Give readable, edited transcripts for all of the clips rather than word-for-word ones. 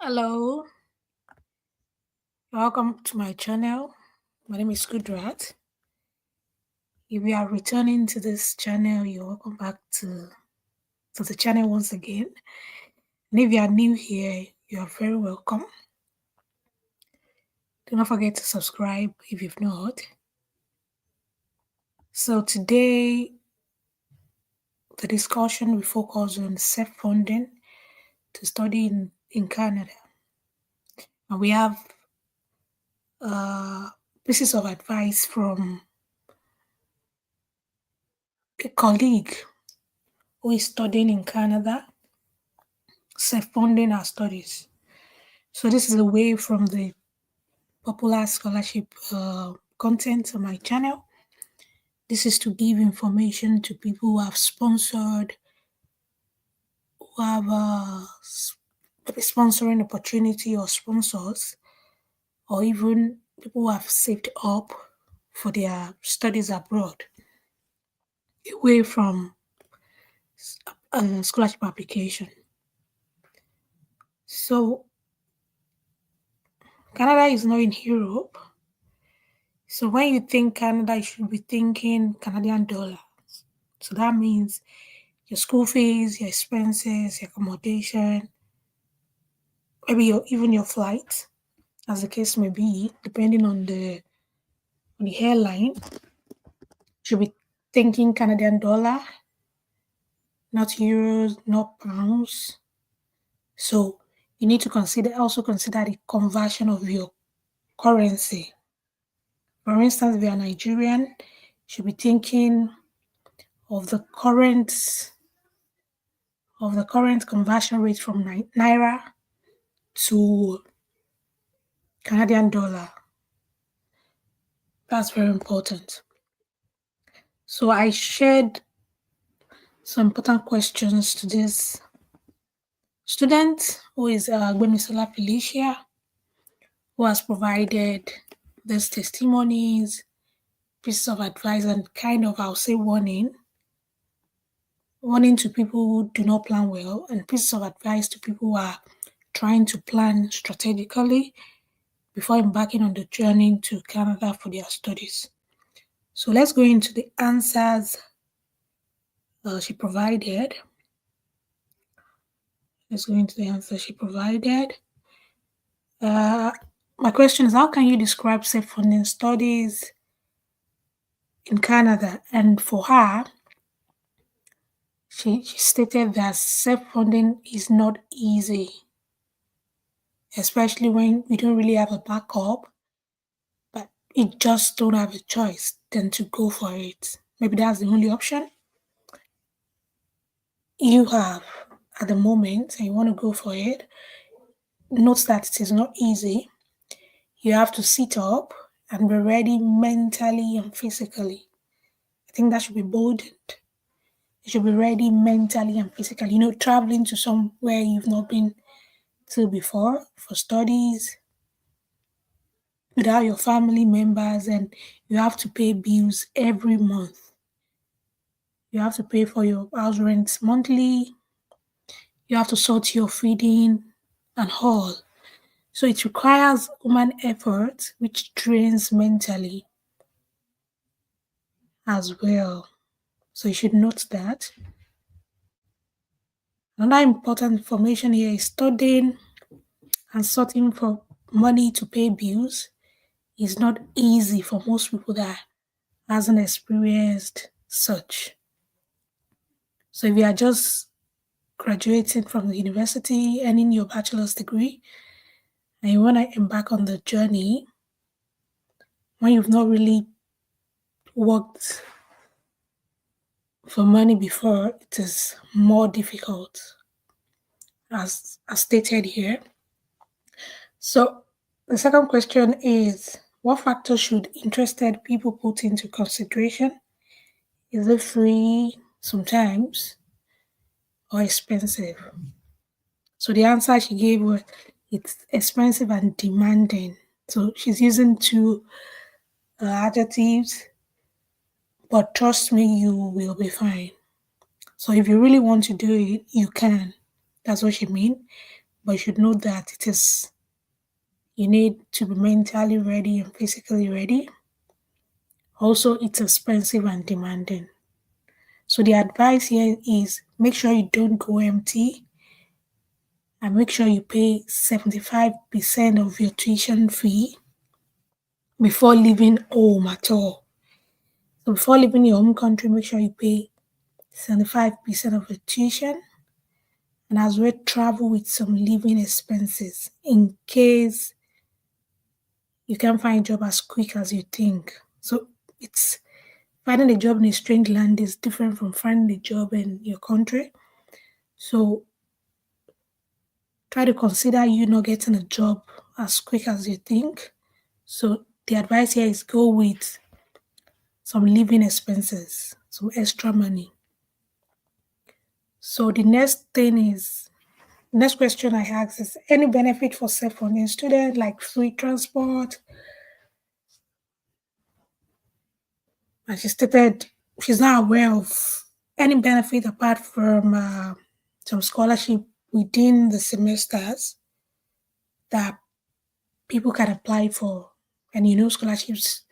Hello, welcome to my channel. My name is Kudrat. If you are returning to this channel, you're welcome back to the channel once again. And if you are new here, you are very welcome. Do not forget to subscribe if you've not. So today, the discussion will focus on self-funding to study in Canada. And we have uh, pieces of advice from a colleague who is studying in Canada, self-funding our studies. So this is away from the popular scholarship content on my channel. This is to give information to people who have sponsored, who have sponsoring opportunity or sponsors, or even people who have saved up for their studies abroad, away from scholarship application. So Canada is not in Europe. So when you think Canada, you should be thinking Canadian dollar. So that means your school fees, your expenses, your accommodation, maybe even your flight, as the case may be, depending on the airline. Should be thinking Canadian dollar, not euros, not pounds. So you need to also consider the conversion of your currency. For instance, if you are Nigerian, you should be thinking of the current conversion rate from naira to Canadian dollar. That's very important. So I shared some important questions to this student who is Gbemisola Felicia, who has provided these testimonies, pieces of advice, and kind of, I'll say, warning to people who do not plan well, and pieces of advice to people who are trying to plan strategically before embarking on the journey to Canada for their studies. So let's go into the answers she provided. Let's go into the answer she provided. My question is, how can you describe self-funding studies in Canada? And for her, she stated that self-funding is not easy, especially when we don't really have a backup, but you just don't have a choice than to go for it. Maybe that's the only option you have at the moment and you want to go for it. Note that it is not easy. You have to sit up and be ready mentally and physically. I think that should be bold. You should be ready mentally and physically. Traveling to somewhere you've not been to before for studies without your family members, and you have to pay bills every month. You have to pay for your house rent monthly. You have to sort your feeding and all. So it requires human effort, which drains mentally as well. So you should note that. Another important information here is studying and sorting for money to pay bills is not easy for most people that hasn't experienced such. So if you are just graduating from the university, earning your bachelor's degree, and you want to embark on the journey when you've not really worked for money before, it is more difficult, as stated here. So the second question is, what factors should interested people put into consideration? Is it free sometimes or expensive? So the answer she gave was, it's expensive and demanding. So she's using two adjectives, but trust me, you will be fine. So if you really want to do it, you can. That's what she means. but you should know that you need to be mentally ready and physically ready. Also, it's expensive and demanding. So the advice here is make sure you don't go empty and make sure you pay 75% of your tuition fee before leaving home at all. So before leaving your home country, make sure you pay 75% of your tuition and as well travel with some living expenses in case you can't find a job as quick as you think. So it's finding a job in a strange land is different from finding a job in your country. So try to consider you not getting a job as quick as you think. So the advice here is go with some living expenses, some extra money. So the next question I ask is any benefit for self-funding student like free transport? And she stated she's not aware of any benefit apart from some scholarship within the semesters that people can apply for. And scholarships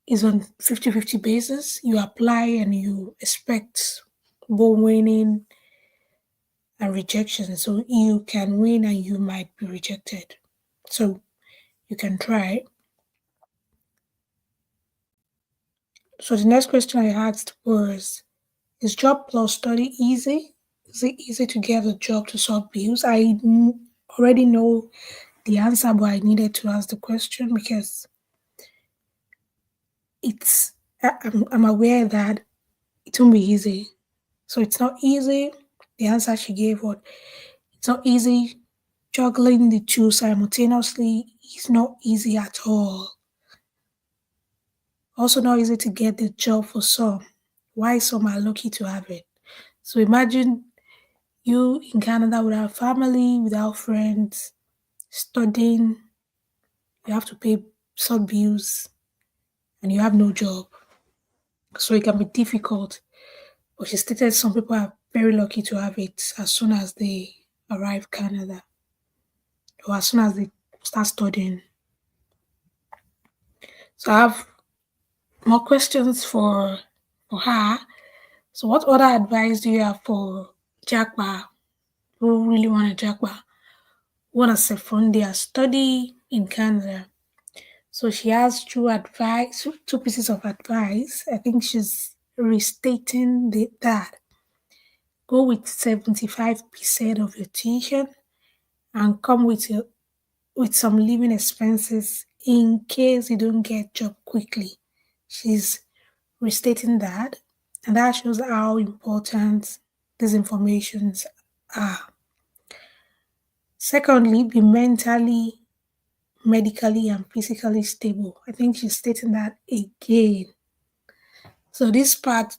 is on 50-50 basis. You apply and you expect both winning and rejection. So you can win and you might be rejected. So you can try. So the next question I asked was, is job plus study easy? Is it easy to get a job to sort bills? Already know the answer, but I needed to ask the question because I'm aware that it won't be easy. So it's not easy. The answer she gave was it's not easy. Juggling the two simultaneously is not easy at all. Also not easy to get the job for some. Why some are lucky to have it. So imagine you in Canada without family, without friends, studying, you have to pay some bills, and you have no job. So it can be difficult. But she stated some people are very lucky to have it as soon as they arrive Canada or as soon as they start studying. So I have more questions for her. So what other advice do you have for Jakba who really want a Jakba? Who want to self-fund their study in Canada? So she has two pieces of advice. I think she's restating that. Go with 75% of your tuition and come with some living expenses in case you don't get job quickly. She's restating that, and that shows how important these informations are. Secondly, be mentally, medically, and physically stable. I think she's stating that again. So this part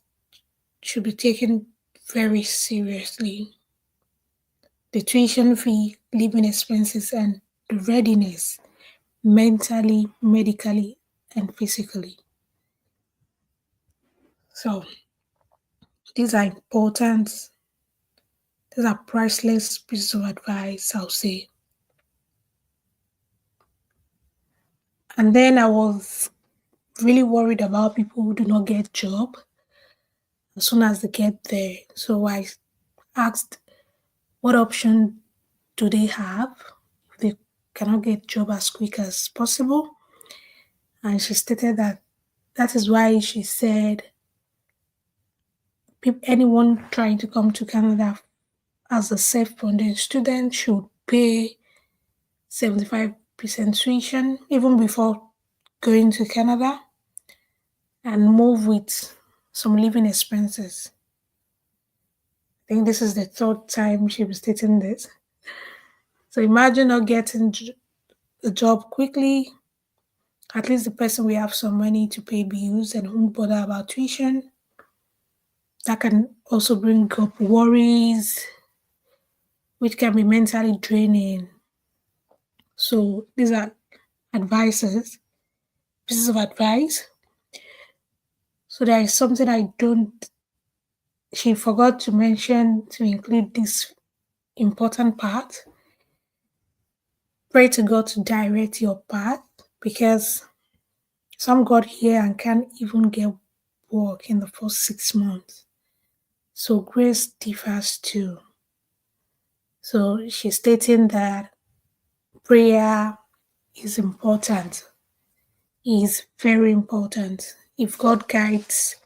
should be taken very seriously. The tuition fee, living expenses, and the readiness mentally, medically, and physically. So these are important, these are priceless pieces of advice, I'll say. And then I was really worried about people who do not get job as soon as they get there. So I asked what option do they have if they cannot get job as quick as possible. And she stated that is why she said anyone trying to come to Canada as a self-funded student should pay 75% tuition even before going to Canada and move with some living expenses. I think this is the third time she was stating this. So imagine not getting a job quickly. At least the person will have some money to pay bills and won't bother about tuition. That can also bring up worries, which can be mentally draining. So these are pieces of advice. So there is something she forgot to mention to include this important part. Pray to God to direct your path, because some got here and can't even get work in the first 6 months. So grace differs too. So she's stating that prayer is important, is very important. If God guides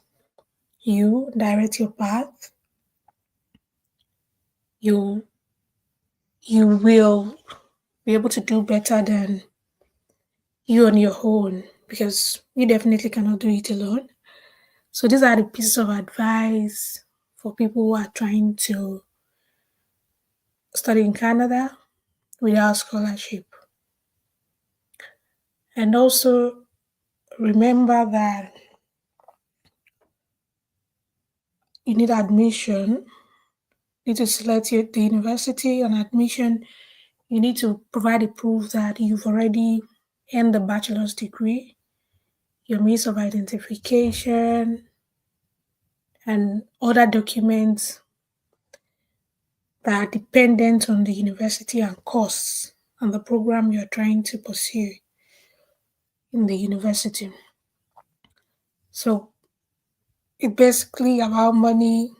you, direct your path, you you will be able to do better than you on your own, because you definitely cannot do it alone. So these are the pieces of advice for people who are trying to study in Canada without scholarship. And also remember that you need admission, you need to select the university and admission. You need to provide a proof that you've already earned the bachelor's degree, your means of identification, and other documents that are dependent on the university and course and the program you're trying to pursue in the university. So it's basically about money,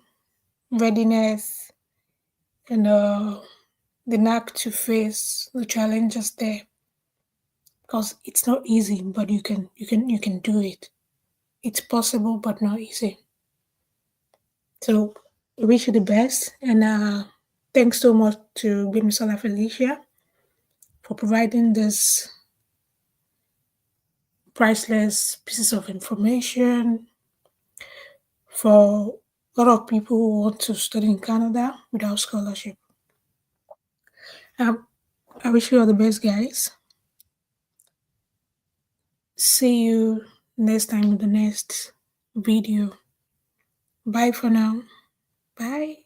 readiness, and the knack to face the challenges there. Because it's not easy, but you can do it. It's possible, but not easy. So I wish you the best, and thanks so much to Bimisola Felicia for providing this priceless pieces of information for a lot of people who want to study in Canada without scholarship. Um, I wish you all the best, guys. See you next time in the next video. Bye for now. Bye.